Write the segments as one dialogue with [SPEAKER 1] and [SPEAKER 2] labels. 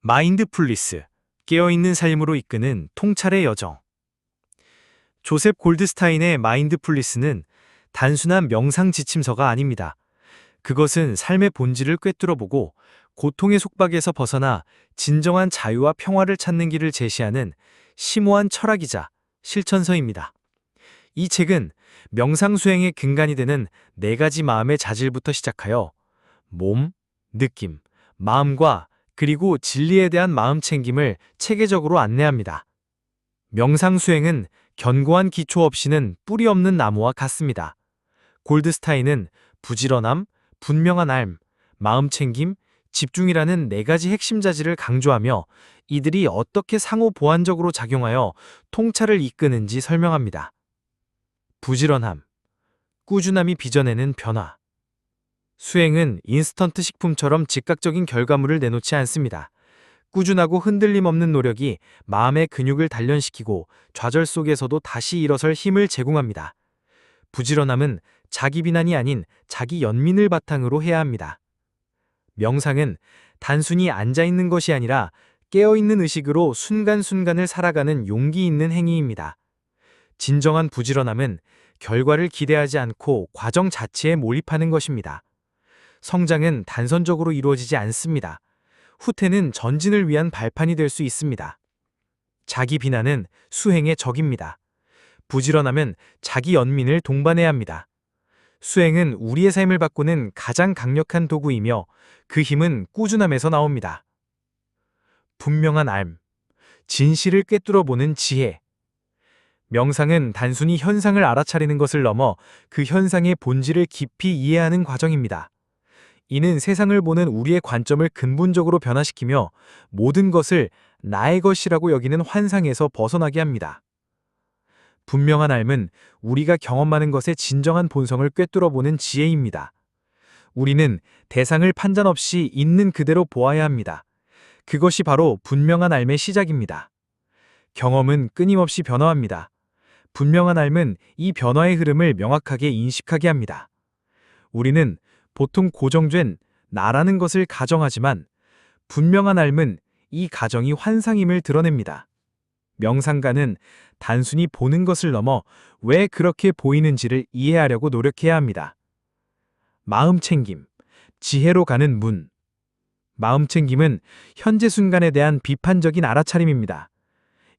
[SPEAKER 1] 마인드풀리스, 깨어있는 삶으로 이끄는 통찰의 여정. 조셉 골드스타인의 마인드풀리스는 단순한 명상 지침서가 아닙니다. 그것은 삶의 본질을 꿰뚫어보고 고통의 속박에서 벗어나 진정한 자유와 평화를 찾는 길을 제시하는 심오한 철학이자 실천서입니다. 이 책은 명상 수행의 근간이 되는 4가지 마음의 자질부터 시작하여 몸, 느낌, 마음과 그리고 진리에 대한 마음 챙김을 체계적으로 안내합니다. 명상 수행은 견고한 기초 없이는 뿌리 없는 나무와 같습니다. 골드스타인은 부지런함, 분명한 삶, 마음 챙김, 집중이라는 4가지 핵심 자질을 강조하며 이들이 어떻게 상호 보완적으로 작용하여 통찰을 이끄는지 설명합니다. 부지런함, 꾸준함이 빚어내는 변화. 수행은 인스턴트 식품처럼 즉각적인 결과물을 내놓지 않습니다. 꾸준하고 흔들림 없는 노력이 마음의 근육을 단련시키고 좌절 속에서도 다시 일어설 힘을 제공합니다. 부지런함은 자기 비난이 아닌 자기 연민을 바탕으로 해야 합니다. 명상은 단순히 앉아있는 것이 아니라 깨어있는 의식으로 순간순간을 살아가는 용기 있는 행위입니다. 진정한 부지런함은 결과를 기대하지 않고 과정 자체에 몰입하는 것입니다. 성장은 단선적으로 이루어지지 않습니다. 후퇴는 전진을 위한 발판이 될 수 있습니다. 자기 비난은 수행의 적입니다. 부지런함은 자기 연민을 동반해야 합니다. 수행은 우리의 삶을 바꾸는 가장 강력한 도구이며 그 힘은 꾸준함에서 나옵니다. 분명한 삶, 진실을 꿰뚫어보는 지혜. 명상은 단순히 현상을 알아차리는 것을 넘어 그 현상의 본질을 깊이 이해하는 과정입니다. 이는 세상을 보는 우리의 관점을 근본적으로 변화시키며 모든 것을 나의 것이라고 여기는 환상에서 벗어나게 합니다. 분명한 삶은 우리가 경험하는 것의 진정한 본성을 꿰뚫어보는 지혜입니다. 우리는 대상을 판단 없이 있는 그대로 보아야 합니다. 그것이 바로 분명한 삶의 시작입니다. 경험은 끊임없이 변화합니다. 분명한 삶은 이 변화의 흐름을 명확하게 인식하게 합니다. 우리는 보통 고정된 나라는 것을 가정하지만 분명한 삶은 이 가정이 환상임을 드러냅니다. 명상가는 단순히 보는 것을 넘어 왜 그렇게 보이는지를 이해하려고 노력해야 합니다. 마음 챙김, 지혜로 가는 문. 마음 챙김은 현재 순간에 대한 비판적인 알아차림입니다.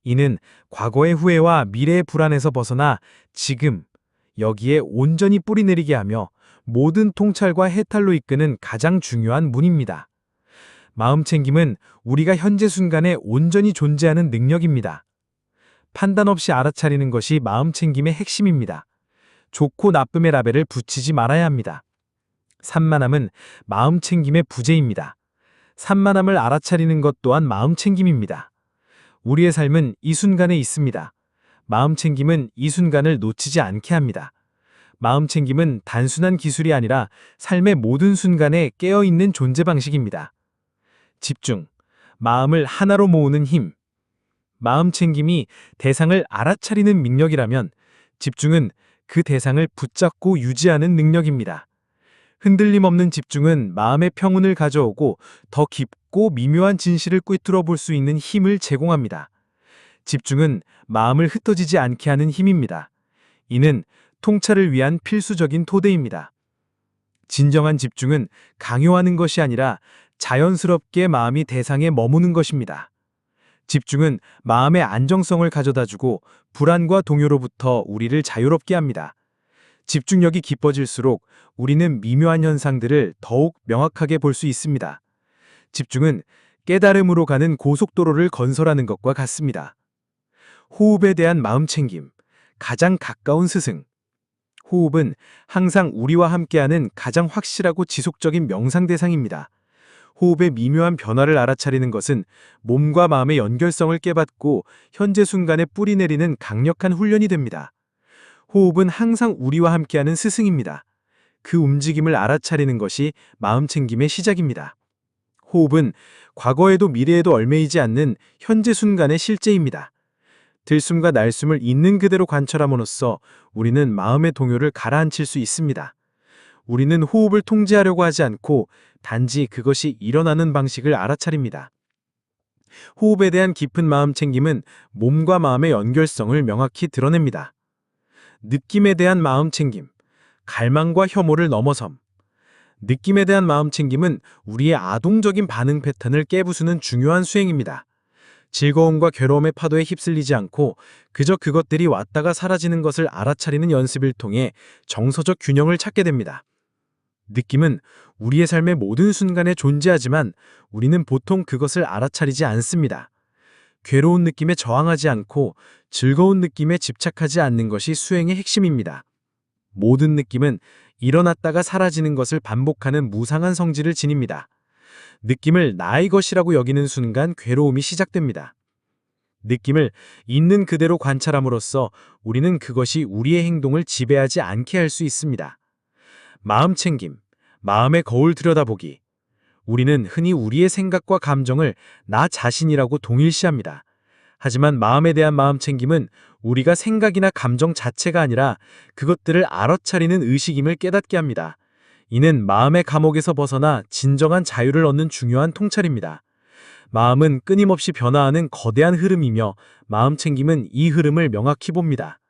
[SPEAKER 1] 이는 과거의 후회와 미래의 불안에서 벗어나 지금, 여기에 온전히 뿌리내리게 하며 모든 통찰과 해탈로 이끄는 가장 중요한 문입니다. 마음 챙김은 우리가 현재 순간에 온전히 존재하는 능력입니다. 판단 없이 알아차리는 것이 마음 챙김의 핵심입니다. 좋고 나쁨의 라벨을 붙이지 말아야 합니다. 산만함은 마음 챙김의 부재입니다. 산만함을 알아차리는 것 또한 마음 챙김입니다. 우리의 삶은 이 순간에 있습니다. 마음 챙김은 이 순간을 놓치지 않게 합니다. 마음 챙김은 단순한 기술이 아니라 삶의 모든 순간에 깨어있는 존재 방식입니다. 집중, 마음을 하나로 모으는 힘. 마음 챙김이 대상을 알아차리는 능력이라면 집중은 그 대상을 붙잡고 유지하는 능력입니다. 흔들림 없는 집중은 마음의 평온을 가져오고 더 깊고 미묘한 진실을 꿰뚫어 볼 수 있는 힘을 제공합니다. 집중은 마음을 흩어지지 않게 하는 힘입니다. 이는 통찰을 위한 필수적인 토대입니다. 진정한 집중은 강요하는 것이 아니라 자연스럽게 마음이 대상에 머무는 것입니다. 집중은 마음의 안정성을 가져다주고 불안과 동요로부터 우리를 자유롭게 합니다. 집중력이 깊어질수록 우리는 미묘한 현상들을 더욱 명확하게 볼 수 있습니다. 집중은 깨달음으로 가는 고속도로를 건설하는 것과 같습니다. 호흡에 대한 마음 챙김, 가장 가까운 스승. 호흡은 항상 우리와 함께하는 가장 확실하고 지속적인 명상 대상입니다. 호흡의 미묘한 변화를 알아차리는 것은 몸과 마음의 연결성을 깨닫고 현재 순간에 뿌리내리는 강력한 훈련이 됩니다. 호흡은 항상 우리와 함께하는 스승입니다. 그 움직임을 알아차리는 것이 마음 챙김의 시작입니다. 호흡은 과거에도 미래에도 얽매이지 않는 현재 순간의 실제입니다. 들숨과 날숨을 있는 그대로 관찰함으로써 우리는 마음의 동요를 가라앉힐 수 있습니다. 우리는 호흡을 통제하려고 하지 않고 단지 그것이 일어나는 방식을 알아차립니다.
[SPEAKER 2] 호흡에 대한 깊은 마음 챙김은 몸과 마음의 연결성을 명확히 드러냅니다. 느낌에 대한 마음 챙김, 갈망과 혐오를 넘어섬. 느낌에 대한 마음 챙김은 우리의 아동적인 반응 패턴을 깨부수는 중요한 수행입니다. 즐거움과 괴로움의 파도에 휩쓸리지 않고 그저 그것들이 왔다가 사라지는 것을 알아차리는 연습을 통해 정서적 균형을 찾게 됩니다. 느낌은 우리의 삶의 모든 순간에 존재하지만 우리는 보통 그것을 알아차리지 않습니다. 괴로운 느낌에 저항하지 않고 즐거운 느낌에 집착하지 않는 것이 수행의 핵심입니다. 모든 느낌은 일어났다가 사라지는 것을 반복하는 무상한 성질을 지닙니다. 느낌을 나의 것이라고 여기는 순간 괴로움이 시작됩니다. 느낌을 있는 그대로 관찰함으로써 우리는 그것이 우리의 행동을 지배하지 않게 할 수 있습니다. 마음 챙김, 마음의 거울 들여다보기. 우리는 흔히 우리의 생각과 감정을 나 자신이라고 동일시합니다. 하지만 마음에 대한 마음 챙김은 우리가 생각이나 감정 자체가 아니라 그것들을 알아차리는 의식임을 깨닫게 합니다. 이는 마음의 감옥에서 벗어나 진정한 자유를 얻는 중요한 통찰입니다. 마음은 끊임없이 변화하는 거대한 흐름이며 마음 챙김은 이 흐름을 명확히 봅니다.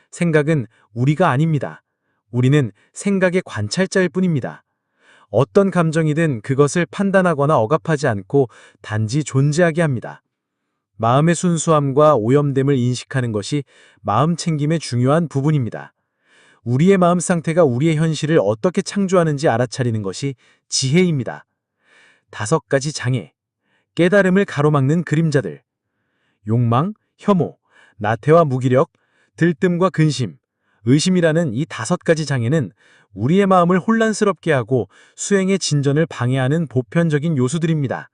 [SPEAKER 2] 생각은 우리가 아닙니다. 우리는 생각의 관찰자일 뿐입니다. 어떤 감정이든 그것을 판단하거나 억압하지 않고 단지 존재하게 합니다. 마음의 순수함과 오염됨을 인식하는 것이 마음 챙김의 중요한 부분입니다. 우리의 마음 상태가 우리의 현실을 어떻게 창조하는지 알아차리는 것이 지혜입니다. 5가지 장애, 깨달음을 가로막는 그림자들, 욕망, 혐오, 나태와 무기력, 들뜸과 근심, 의심이라는 이 5가지 장애는 우리의 마음을 혼란스럽게 하고 수행의 진전을 방해하는 보편적인 요소들입니다.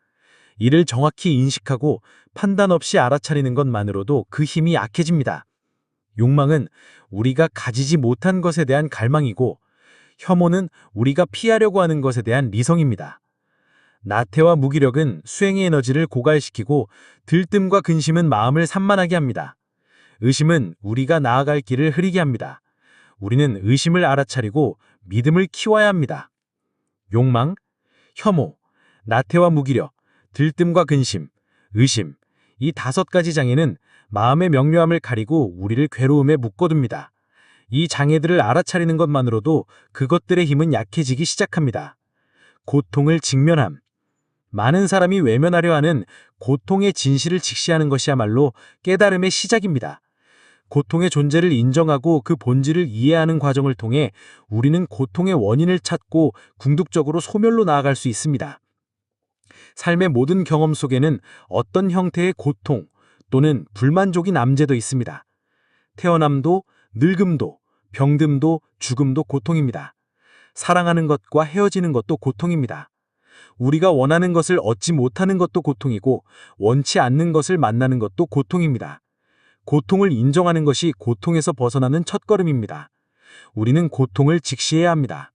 [SPEAKER 2] 이를 정확히 인식하고 판단 없이 알아차리는 것만으로도 그 힘이 약해집니다. 욕망은 우리가 가지지 못한 것에 대한 갈망이고, 혐오는 우리가 피하려고 하는 것에 대한 리성입니다. 나태와 무기력은 수행의 에너지를 고갈시키고, 들뜸과 근심은 마음을 산만하게 합니다. 의심은 우리가 나아갈 길을 흐리게 합니다. 우리는 의심을 알아차리고 믿음을 키워야 합니다. 욕망, 혐오, 나태와 무기력, 들뜸과 근심, 의심, 이 5가지 장애는 마음의 명료함을 가리고 우리를 괴로움에 묶어둡니다. 이 장애들을 알아차리는 것만으로도 그것들의 힘은 약해지기 시작합니다. 고통을 직면함. 많은 사람이 외면하려 하는 고통의 진실을 직시하는 것이야말로 깨달음의 시작입니다. 고통의 존재를 인정하고 그 본질을 이해하는 과정을 통해 우리는 고통의 원인을 찾고 궁극적으로 소멸로 나아갈 수 있습니다. 삶의 모든 경험 속에는 어떤 형태의 고통 또는 불만족이 남재되어 있습니다. 태어남도, 늙음도, 병듦도, 죽음도 고통입니다. 사랑하는 것과 헤어지는 것도 고통입니다. 우리가 원하는 것을 얻지 못하는 것도 고통이고 원치 않는 것을 만나는 것도 고통입니다. 고통을 인정하는 것이 고통에서 벗어나는 첫걸음입니다. 우리는 고통을 직시해야 합니다.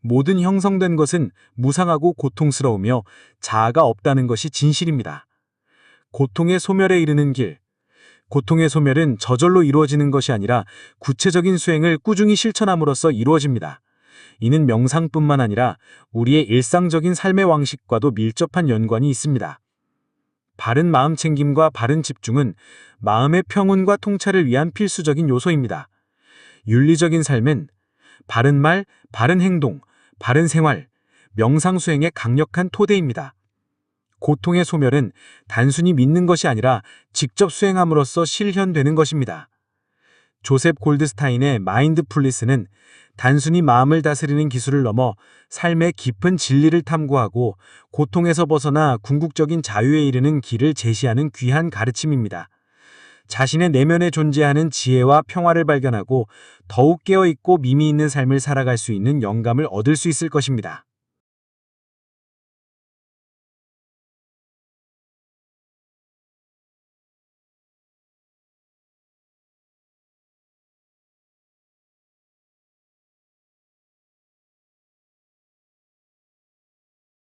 [SPEAKER 2] 모든 형성된 것은 무상하고 고통스러우며 자아가 없다는 것이 진실입니다. 고통의 소멸에 이르는 길. 고통의 소멸은 저절로 이루어지는 것이 아니라 구체적인 수행을 꾸준히 실천함으로써 이루어집니다. 이는 명상뿐만 아니라 우리의 일상적인 삶의 왕식과도 밀접한 연관이 있습니다. 바른 마음 챙김과 바른 집중은 마음의 평온과 통찰을 위한 필수적인 요소입니다. 윤리적인 삶은 바른 말, 바른 행동, 바른 생활, 명상 수행의 강력한 토대입니다. 고통의 소멸은 단순히 믿는 것이 아니라 직접 수행함으로써 실현되는 것입니다. 조셉 골드스타인의 마인드풀리스는 단순히 마음을 다스리는 기술을 넘어 삶의 깊은 진리를 탐구하고 고통에서 벗어나 궁극적인 자유에 이르는 길을 제시하는 귀한 가르침입니다. 자신의 내면에 존재하는 지혜와 평화를 발견하고 더욱 깨어있고 의미 있는 삶을 살아갈 수 있는 영감을 얻을 수 있을 것입니다.